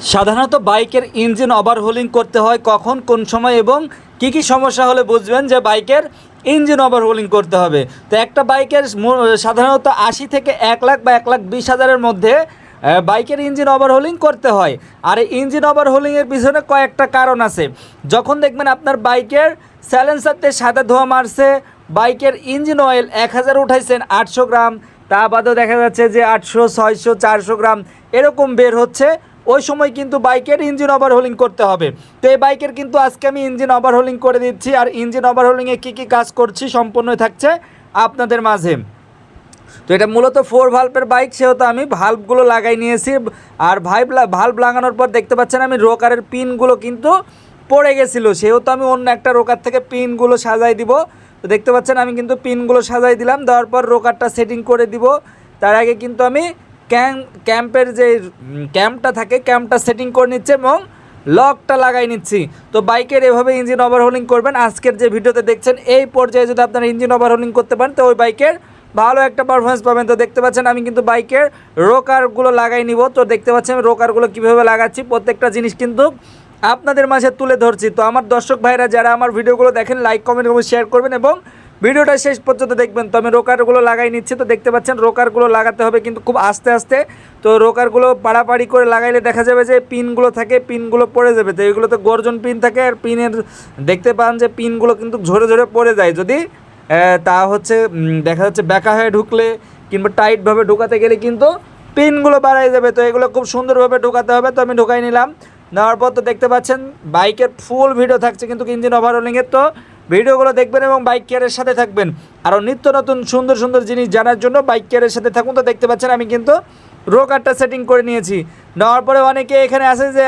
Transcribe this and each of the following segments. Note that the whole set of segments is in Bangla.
সাধারণত বাইকের ইঞ্জিন ওভারহোলিং করতে হয় কখন, কোন সময় এবং কি সমস্যা হলে বুঝবেন যে বাইকের ইঞ্জিন ওভারহোলিং করতে হবে। তো একটা বাইকের সাধারণত 80 থেকে 1 লাখ বা 1,20,000-এর মধ্যে বাইকের ইঞ্জিন ওভারহোলিং করতে হয়। আর এই ইঞ্জিন ওভারহোলিংয়ের পিছনে কয়েকটা কারণ আছে। যখন দেখবেন আপনার বাইকের সাইলেন্সারতে সাদা ধোঁয়া মারছে, বাইকের ইঞ্জিন অয়েল 1000 উঠাইছেন 800 গ্রাম, তা বাদেও দেখা যাচ্ছে যে 800, 600, 400 গ্রাম এরকম বের হচ্ছে, ওই সময় কিন্তু বাইকের ইঞ্জিন ওভারহোলিং করতে হবে। তো এই বাইকের কিন্তু আজকে আমি ইঞ্জিন ওভারহোলিং করে দিচ্ছি, আর ইঞ্জিন ওভারহোলিংয়ে কী কাজ করছি সম্পূর্ণ থাকছে আপনাদের মাঝে। তো এটা মূলত 4 ভাল্বের বাইক, সেহেতু আমি ভাল্বগুলো লাগাই নিয়েছি। আর ভাল্ব লাগানোর পর দেখতে পাচ্ছেন আমি রোকারের পিনগুলো কিন্তু পড়ে গেছিলো, সেহেতু আমি অন্য একটা রোকার থেকে পিনগুলো সাজাই দিব। তো দেখতে পাচ্ছেন আমি কিন্তু পিনগুলো সাজাই দিলাম, দেওয়ার পর রোকারটা সেটিং করে দিব। তার আগে কিন্তু আমি ক্যাম্পের যে ক্যাম্পটা থাকে ক্যাম্পটা সেটিং করে নিচ্ছে এবং লকটা লাগাই নিচ্ছি। তো বাইকের এভাবে ইঞ্জিন ওভারহোলিং করবেন। আজকের যে ভিডিওতে দেখছেন এই পর্যায়ে যদি আপনারা ইঞ্জিন ওভারহোলিং করতে পারেন তো ওই বাইকের ভালো একটা পারফরমেন্স পাবেন। তো দেখতে পাচ্ছেন আমি কিন্তু বাইকের রোকারগুলো লাগাই নিব। তো দেখতে পাচ্ছেন আমি রোকারগুলো কীভাবে লাগাচ্ছি, প্রত্যেকটা জিনিস কিন্তু আপনাদের মাঝে তুলে ধরছি। তো আমার দর্শক ভাইরা যারা আমার ভিডিওগুলো দেখেন লাইক, কমেন্ট এবং শেয়ার করবেন এবং ভিডিওটা শেষ পর্যন্ত দেখবেন। তো আমি রোকারগুলো লাগাই নিচ্ছি। তো দেখতে পাচ্ছেন রোকারগুলো লাগাতে হবে কিন্তু খুব আস্তে আস্তে। তো রোকারগুলো পাড়াপাড়ি করে লাগাইলে দেখা যাবে যে পিনগুলো থাকে, পিনগুলো পড়ে যাবে। তো এগুলোতে গর্জন পিন থাকে, আর পিনের দেখতে পান যে পিনগুলো কিন্তু ঝরে ঝরে পড়ে যায়। যদি তা হচ্ছে দেখা যাচ্ছে ব্যাকা হয়ে ঢুকলে কিংবা টাইটভাবে ঢুকাতে গেলে কিন্তু পিনগুলো বাড়াই যাবে। তো এগুলো খুব সুন্দরভাবে ঢুকাতে হবে। তো আমি ঢুকাই নিলাম। নেওয়ার পর তো দেখতে পাচ্ছেন বাইকের ফুল ভিডিও থাকছে কিন্তু ইঞ্জিন ওভারহোলিংয়ের। তো ভিডিওগুলো দেখবেন এবং বাইক কেয়ারের সাথে থাকবেন। আরও নিত্য নতুন সুন্দর সুন্দর জিনিস জানার জন্য বাইক কেয়ারের সাথে থাকুন। তো দেখতে পাচ্ছেন আমি কিন্তু রোকারটা সেটিং করে নিয়েছি। নেওয়ার পরে অনেকে এখানে আসে যে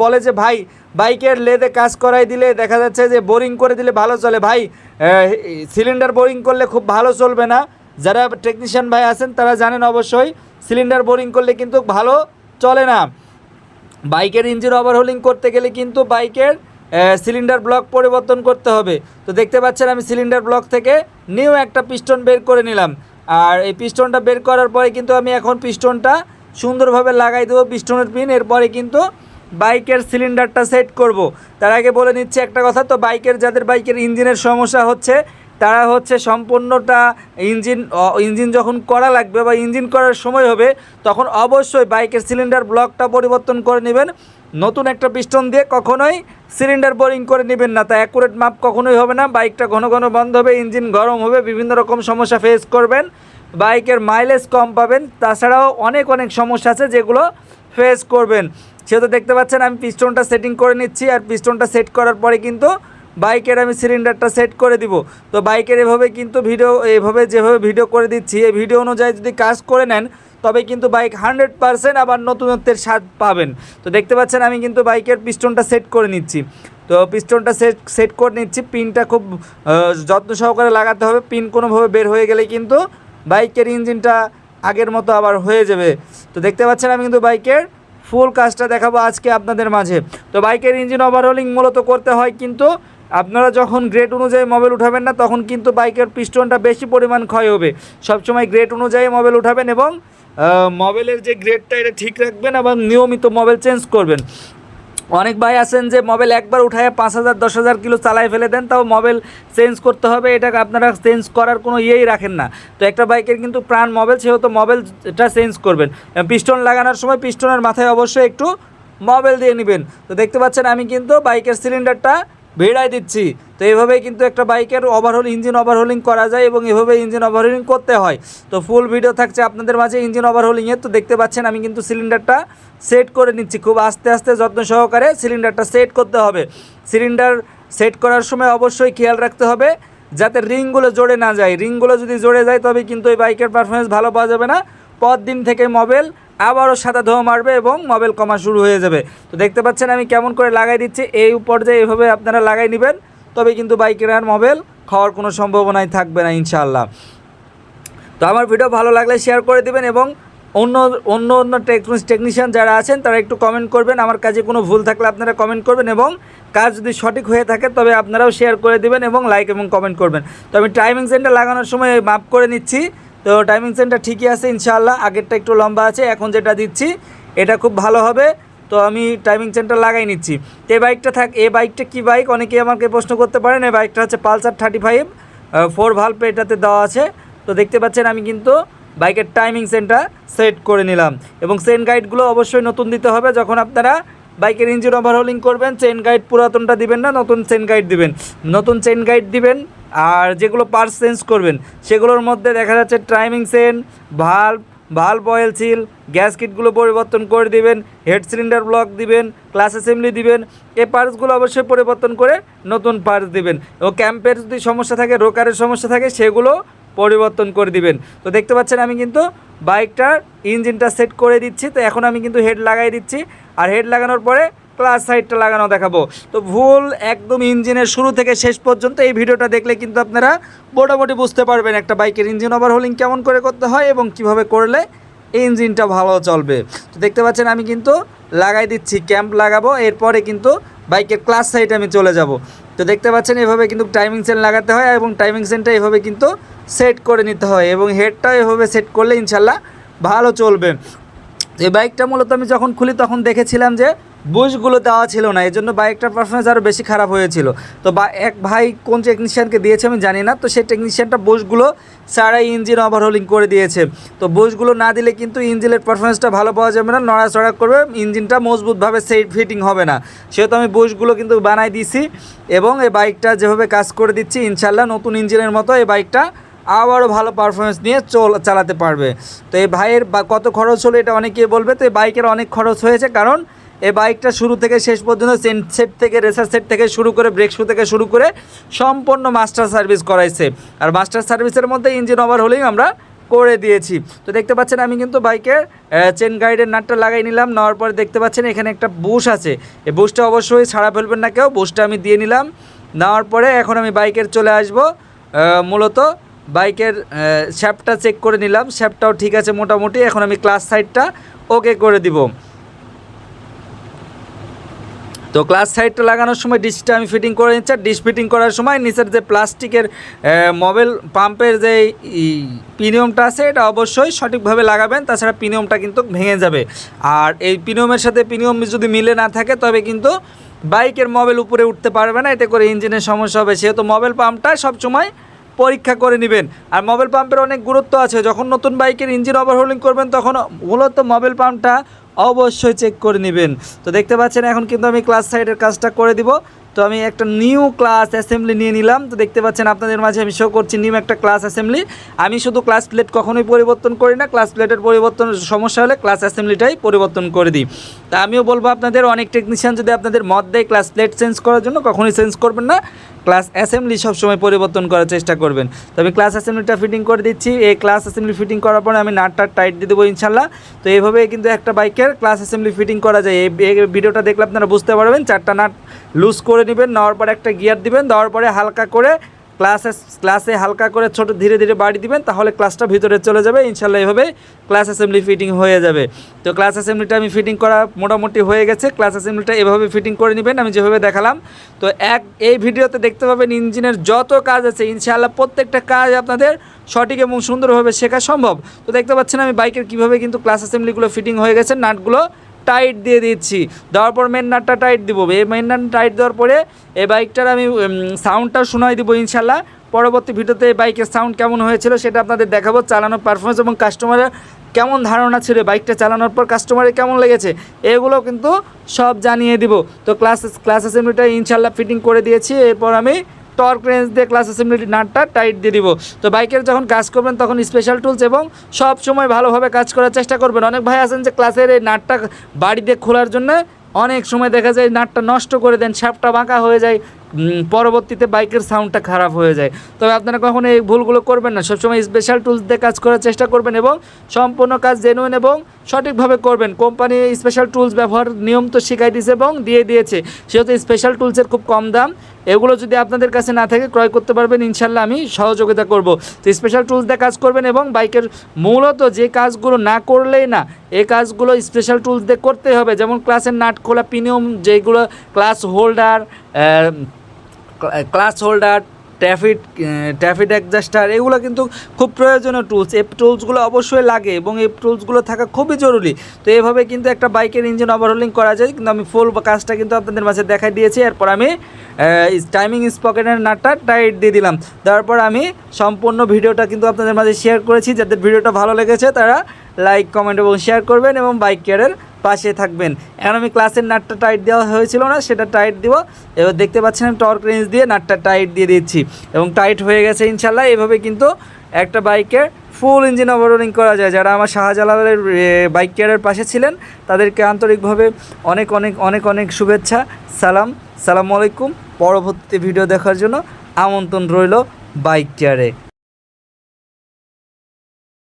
বলে যে ভাই বাইকের লেদে কাজ করাই দিলে দেখা যাচ্ছে যে বোরিং করে দিলে ভালো চলে। ভাই সিলিন্ডার বোরিং করলে খুব ভালো চলবে না। যারা টেকনিশিয়ান ভাই আছেন তারা জানেন অবশ্যই সিলিন্ডার বোরিং করলে কিন্তু ভালো চলে না। বাইকের ইঞ্জিন ওভারহোলিং করতে গেলে কিন্তু বাইকের সিলিন্ডার ব্লক পরিবর্তন করতে হবে। তো দেখতে পাচ্ছেন আমি সিলিন্ডার ব্লক থেকে নিউ একটা পিস্টন বের করে নিলাম। আর এই পিস্টনটা বের করার পরে কিন্তু আমি এখন পিস্টনটা সুন্দরভাবে লাগাই দেবো পিস্টনের পিন। এরপরে কিন্তু বাইকের সিলিন্ডারটা সেট করব। তার আগে বলে নিচ্ছি একটা কথা, তো যাদের বাইকের ইঞ্জিনের সমস্যা হচ্ছে তারা হচ্ছে সম্পূর্ণটা ইঞ্জিন যখন করা লাগবে বা ইঞ্জিন করার সময় হবে তখন অবশ্যই বাইকের সিলিন্ডার ব্লকটা পরিবর্তন করে নেবেন। নতুন একটা পিস্টন দিয়ে কখনোই সিলিন্ডার বোরিং করে নেবেন না, তা অ্যাকুরেট মাপ কখনোই হবে না। বাইকটা ঘন ঘন বন্ধ হবে, ইঞ্জিন গরম হবে, বিভিন্ন রকম সমস্যা ফেস করবেন, বাইকের মাইলেজ কম পাবেন, তাছাড়াও অনেক সমস্যা আছে যেগুলো ফেস করবেন। সেহেতু দেখতে পাচ্ছেন আমি পিস্টনটা সেটিং করে নিচ্ছি। আর পিস্টনটা সেট করার পরে কিন্তু বাইকের আমি সিলিন্ডারটা সেট করে দিব। তো বাইকের এভাবে কিন্তু যেভাবে ভিডিও করে দিচ্ছি এই ভিডিও অনুযায়ী যদি কাজ করে নেন তবে কিন্তু বাইক 100% আবার নতুনত্বের স্বাদ পাবেন। তো দেখতে পাচ্ছেন আমি কিন্তু বাইকের পিস্টনটা সেট করে নিচ্ছি। তো পিস্টনটা সেট করে নিচ্ছি। পিনটা খুব যত্ন সহকারে লাগাতে হবে। পিন কোনোভাবে বের হয়ে গেলে কিন্তু বাইকের ইঞ্জিনটা আগের মতো আবার হয়ে যাবে। তো দেখতে পাচ্ছেন আমি কিন্তু বাইকের ফুল কাজটা দেখাবো আজকে আপনাদের মাঝে। তো বাইকের ইঞ্জিন ওভারহোলিং মূলত করতে হয় কিন্তু আপনারা যখন গ্রেড অনুযায়ী মোবাইল উঠাবেন না তখন কিন্তু বাইকের পিস্টনটা বেশি পরিমাণ ক্ষয় হবে। সবসময় গ্রেড অনুযায়ী মোবাইল উঠাবেন এবং মোবাইলের যে গ্রেডটা এটা ঠিক রাখবেন এবং নিয়মিত মোবাইল চেঞ্জ করবেন। অনেক ভাই আছেন যে মোবাইল একবার উঠায় 5,000 10,000 কিলো চালায় ফেলে দেন, তাও মোবাইল চেঞ্জ করতে হবে, এটাকে আপনারা চেঞ্জ করার কোনো রাখেন না। তো একটা বাইকের কিন্তু প্রাণ মোবাইল, সেহেতু মোবাইলটা চেঞ্জ করবেন। পিস্টন লাগানোর সময় পিস্টনের মাথায় অবশ্যই একটু মোবাইল দিয়ে নেবেন। তো দেখতে পাচ্ছেন আমি কিন্তু বাইকের সিলিন্ডারটা ভিড়াই দিচ্ছি। তো এইভাবেই কিন্তু একটা বাইকের ইঞ্জিন ওভারহোলিং করা যায় এবং এভাবে ইঞ্জিন ওভারহোলিং করতে হয়। তো ফুল ভিডিও থাকছে আপনাদের মাঝে ইঞ্জিন ওভারহোলিংয়ের। তো দেখতে পাচ্ছেন আমি কিন্তু সিলিন্ডারটা সেট করে নিচ্ছি। খুব আস্তে আস্তে যত্ন সহকারে সিলিন্ডারটা সেট করতে হবে। সিলিন্ডার সেট করার সময় অবশ্যই খেয়াল রাখতে হবে যাতে রিংগুলো জোড়ে না যায়। রিংগুলো যদি জোড়ে যায় তবে কিন্তু এই বাইকের পারফরমেন্স ভালো পাওয়া যাবে না। পরদিন থেকে মোবাইল আবারও সাদা ধোঁয়া মারবে এবং মোবাইল কমা শুরু হয়ে যাবে। তো দেখতে পাচ্ছেন আমি কেমন করে লাগাই দিচ্ছি। এই পর্যায়ে এভাবে আপনারা লাগাই নেবেন, তবে কিন্তু বাইকের আর মোবাইল খাওয়ার কোনো সম্ভাবনাই থাকবে না ইনশাআল্লাহ। তো আমার ভিডিও ভালো লাগলে শেয়ার করে দেবেন এবং অন্য টেকনিশিয়ান যারা আছেন তারা একটু কমেন্ট করবেন। আমার কাজে কোনো ভুল থাকলে আপনারা কমেন্ট করবেন এবং কাজ যদি সঠিক হয়ে থাকে তবে আপনারাও শেয়ার করে দেবেন এবং লাইক এবং কমেন্ট করবেন। তো আমি টাইমিং সেন্টার লাগানোর সময় মাপ করে নিচ্ছি। তো টাইমিং সেন্টার ঠিকই আছে ইনশাআল্লাহ। আগেরটা একটু লম্বা আছে, এখন যেটা দিচ্ছি এটা খুব ভালো হবে। তো আমি টাইমিং চেনটা লাগাই নিচ্ছি। তো এই বাইকটা কী বাইক অনেকেই আমাকে প্রশ্ন করতে পারেন। এই বাইকটা হচ্ছে পালসার 35 4 ভাল্ব এটাতে দেওয়া আছে। তো দেখতে পাচ্ছেন আমি কিন্তু বাইকের টাইমিং চেনটা সেট করে নিলাম এবং চেন গাইডগুলো অবশ্যই নতুন দিতে হবে। যখন আপনারা বাইকের ইঞ্জিন ওভারহোলিং করবেন চেন গাইড পুরাতনটা দিবেন না, নতুন চেন গাইড দিবেন। নতুন চেন গাইড দিবেন। আর যেগুলো পার্টস চেঞ্জ করবেন সেগুলোর মধ্যে দেখা যাচ্ছে timing chain, valve oil seal, gas কিটগুলো পরিবর্তন করে দিবেন, হেড সিলিন্ডার ব্লক দিবেন, ক্লাস অ্যাসেম্বলি দিবেন। এই পার্টসগুলো অবশ্যই পরিবর্তন করে নতুন পার্টস দিবেন এবং ক্যাম্পের যদি সমস্যা থাকে, রোকারের সমস্যা থাকে সেগুলো পরিবর্তন করে দিবেন। তো দেখতে পাচ্ছেন আমি কিন্তু বাইকটার ইঞ্জিনটা সেট করে দিচ্ছি। তো এখন আমি কিন্তু হেড লাগাই দিচ্ছি আর হেড লাগানোর পরে ক্লাস সাইডটা লাগানো দেখাবো। তো ভুল একদম ইঞ্জিনের শুরু থেকে শেষ পর্যন্ত এই ভিডিওটা দেখলে কিন্তু আপনারা মোটামুটি বুঝতে পারবেন একটা বাইকের ইঞ্জিন ওভারহোলিং কেমন করে করতে হয় এবং কিভাবে করলে ইঞ্জিনটা ভালো চলবে। তো দেখতে পাচ্ছেন আমি কিন্তু লাগাই দিচ্ছি, ক্যাম্প লাগাবো, এরপরে কিন্তু বাইকের ক্লাস সাইডে আমি চলে যাব। তো দেখতে পাচ্ছেন এভাবে কিন্তু টাইমিং চেন লাগাতে হয় এবং টাইমিং চেনটা এভাবে কিন্তু সেট করে নিতে হয় এবং হেডটা এভাবে সেট করলে ইনশাল্লাহ ভালো চলবে। এই বাইকটা মূলত আমি যখন খুলি তখন দেখেছিলাম যে বুশগুলো দেওয়া ছিল না, এই জন্য বাইকটার পারফরমেন্স আরও বেশি খারাপ হয়েছিল। তো এক ভাই কোন টেকনিশিয়ানকে দিয়েছে আমি জানি না, তো সেই টেকনিশিয়ানটা বুশগুলো ছাড়াই ইঞ্জিন ওভারহোলিং করে দিয়েছে। তো বুশগুলো না দিলে কিন্তু ইঞ্জিনের পারফরমেন্সটা ভালো পাওয়া যাবে না, নড়াচড়া করবে, ইঞ্জিনটা মজবুতভাবে সেট ফিটিং হবে না। সেহেতু আমি বুশগুলো কিন্তু বানাই দিয়েছি এবং এই বাইকটা যেভাবে কাজ করে দিচ্ছি ইনশাল্লাহ নতুন ইঞ্জিনের মতো এই বাইকটা আবারও ভালো পারফরমেন্স নিয়ে চালাতে পারবে। তো এই ভাইয়ের কত খরচ হলো এটা অনেকেই বলবে। তো এই বাইকের অনেক খরচ হয়েছে, কারণ এই বাইকটা শুরু থেকে শেষ পর্যন্ত চেন সেট থেকে, রেসার সেট থেকে শুরু করে, ব্রেক শু থেকে শুরু করে সম্পূর্ণ মাস্টার সার্ভিস করাইছে। আর মাস্টার সার্ভিসের মধ্যে ইঞ্জিন ওভারহোলিং আমরা করে দিয়েছি। তো দেখতে পাচ্ছেন আমি কিন্তু বাইকের চেন গাইডের নাটটা লাগাই নিলাম। নেওয়ার পরে দেখতে পাচ্ছেন এখানে একটা বুশ আছে, এই বুশটা অবশ্যই ছাড়া ফেলবেন না কেউ, বুশটা আমি দিয়ে নিলাম। নেওয়ার পরে এখন আমি বাইকের চলে আসবো মূলত বাইকের শ্যাফটটা চেক করে নিলাম, শ্যাফটটাও ঠিক আছে মোটামুটি। এখন আমি ক্লাস সাইডটা ওকে করে দিব। তো ক্লাস সাইডটা লাগানোর সময় ডিসটা আমি ফিটিং করে নিচ্ছি। ডিস ফিটিং করার সময় নিচের যে প্লাস্টিকের মোবিল পাম্পের যে পিনিয়মটা আছে এটা অবশ্যই সঠিকভাবে লাগাবেন, তাছাড়া পিনিয়মটা কিন্তু ভেঙে যাবে। আর এই পিনিয়মের সাথে পিনিয়ম যদি মিলে না থাকে তবে কিন্তু বাইকের মোবিল উপরে উঠতে পারবে না, এতে করে ইঞ্জিনের সমস্যা হবে। সেহেতু মোবিল পাম্পটা সবসময় পরীক্ষা করে নেবেন। আর মোবিল পাম্পের অনেক গুরুত্ব আছে, যখন নতুন বাইকের ইঞ্জিন ওভারহোলিং করবেন তখন মূলত মোবিল পাম্পটা অবশ্যই চেক করে নেবেন। তো দেখতে পাচ্ছেন এখন কিন্তু আমি ক্লাস সাইডের কাজটা করে দিব। তো আমি একটা নিউ ক্লাস অ্যাসেম্বলি নিয়ে নিলাম। তো দেখতে পাচ্ছেন আপনাদের মাঝে আমি শো করছি নিউ একটা ক্লাস অ্যাসেম্বলি। আমি শুধু ক্লাস প্লেট কখনোই পরিবর্তন করি না, ক্লাস প্লেটের পরিবর্তন সমস্যা হলে ক্লাস অ্যাসেম্বলিটাই পরিবর্তন করে দিই। তা আমিও বলবো আপনাদের, অনেক টেকনিশিয়ান যদি আপনাদের মত দেয় ক্লাস প্লেট চেঞ্জ করার জন্য, কখনোই চেঞ্জ করবেন না, ক্লাস অ্যাসেম্বলি সবসময় পরিবর্তন করার চেষ্টা করবেন। তো আমি ক্লাস অ্যাসেম্বলিটা ফিটিং করে দিচ্ছি। এই ক্লাস অ্যাসেম্বলি ফিটিং করার পরে আমি নাটটা টাইট দিয়ে দেবো ইনশাল্লাহ। তো এইভাবে কিন্তু একটা বাইকের ক্লাস অ্যাসেম্বলি ফিটিং করা যায়। এই ভিডিওটা দেখলে আপনারা বুঝতে পারবেন। 4টা নাট লুজ করে নেবেন, নেওয়ার পরে একটা গিয়ার দিবেন, দেওয়ার পরে হালকা করে ক্লাসে হালকা করে ছোট ধীরে ধীরে বাড়ি দিবেন, তাহলে ক্লাসটা ভিতরে চলে যাবে ইনশাল্লাহ। এভাবে ক্লাস অ্যাসেম্বলি ফিটিং হয়ে যাবে। তো ক্লাস অ্যাসেম্বলিটা আমি ফিটিং করা মোটামুটি হয়ে গেছে। ক্লাস অ্যাসেম্বলিটা এভাবে ফিটিং করে নেবেন আমি যেভাবে দেখালাম। তো এই ভিডিওতে দেখতে পাবেন ইঞ্জিনের যত কাজ আছে ইনশাল্লাহ প্রত্যেকটা কাজ আপনাদের সঠিক এবং সুন্দরভাবে শেখা সম্ভব। তো দেখতে পাচ্ছেন আমি বাইকের কীভাবে কিন্তু ক্লাস অ্যাসেম্বলিগুলো ফিটিং হয়ে গেছে, নাটগুলো টাইট দিয়ে দিচ্ছি। দেওয়ার পর মেন নাটটা টাইট দিব। এই মেন নাট টাইট দেওয়ার পরে এই বাইকটার আমি সাউন্ডটা শোনাই দিব ইনশাল্লাহ। পরবর্তী ভিডিওতে এই বাইকের সাউন্ড কেমন হয়েছিল সেটা আপনাদের দেখাবো, চালানোর পারফরমেন্স এবং কাস্টমারের কেমন ধারণা ছিল, বাইকটা চালানোর পর কাস্টমারের কেমন লেগেছে এগুলো কিন্তু সব জানিয়ে দিব। তো ক্লাস অ্যাসেম্বলিটা ইনশাল্লাহ ফিটিং করে দিয়েছি। এরপর আমি টর্ক রেঞ্জ দিয়ে ক্লাস অ্যাসেম্বলি নাটটা টাইট দিয়ে দিব। তো বাইকের যখন কাজ করবেন তখন স্পেশাল টুলস এবং সব সময় ভালোভাবে কাজ করার চেষ্টা করবেন। অনেক ভাই আছেন যে ক্লাসের এই নাটটা বাড়ি দিয়ে খোলার জন্য অনেক সময় দেখা যায় নাটটা নষ্ট করে দেন, শ্যাফটটা বাঁকা হয়ে যায়, পরবর্তীতে বাইকের সাউন্ডটা খারাপ হয়ে যায়। তবে আপনারা কখনো এই ভুলগুলো করবেন না, সবসময় স্পেশাল টুলস দিয়ে কাজ করার চেষ্টা করবেন এবং সম্পূর্ণ কাজ জেনুইন এবং সঠিকভাবে করবেন। কোম্পানি স্পেশাল টুলস ব্যবহার নিয়ম তো শিখাই দিয়েছে এবং দিয়ে দিয়েছে, সেহেতু স্পেশাল টুলসের খুব কম দাম। এগুলো যদি আপনাদের কাছে না থাকে ক্রয় করতে পারবেন ইনশাল্লাহ, আমি সহযোগিতা করব। তো স্পেশাল টুলস দিয়ে কাজ করবেন এবং বাইকের মূলত যে কাজগুলো না করলেই না, এই কাজগুলো স্পেশাল টুলস দিয়ে করতে হবে। যেমন ক্লাসের নাট খোলা, পিনিয়ম যেগুলো, ক্লাস হোল্ডার ট্রাফিক অ্যাডজাস্টার, এগুলো কিন্তু খুব প্রয়োজনীয় টুলস। এই টুলসগুলো অবশ্যই লাগে এবং এই টুলসগুলো থাকা খুবই জরুরি। তো এভাবে কিন্তু একটা বাইকের ইঞ্জিন ওভারহোলিং করা যায়, কিন্তু আমি ফুল কাজটা কিন্তু আপনাদের মাঝে দেখাই দিয়েছি। এরপর আমি টাইমিং স্পকেটের নাটটা টাইট দিয়ে দিলাম, দেওয়ার পর আমি সম্পূর্ণ ভিডিওটা কিন্তু আপনাদের মাঝে শেয়ার করেছি। যাদের ভিডিওটা ভালো লেগেছে তারা লাইক, কমেন্ট এবং শেয়ার করবেন এবং বাইক কেয়ারের পাশে থাকবেন। এখন আমি ক্লাসের নাটটা টাইট দেওয়া হয়েছিল না, সেটা টাইট দিব। এবার দেখতে পাচ্ছেন আমি টর্ক রেঞ্জ দিয়ে নাটটা টাইট দিয়ে দিচ্ছি এবং টাইট হয়ে গেছে ইনশাল্লাহ। এভাবে কিন্তু একটা বাইকের ফুল ইঞ্জিন ওভারহোলিং করা যায়। যারা আমার শাহজালালের বাইক কেয়ারের পাশে ছিলেন তাদেরকে আন্তরিকভাবে অনেক অনেক অনেক অনেক শুভেচ্ছা, সালামু আলাইকুম। পরবর্তী ভিডিও দেখার জন্য আমন্ত্রণ রইল বাইক কেয়ারে।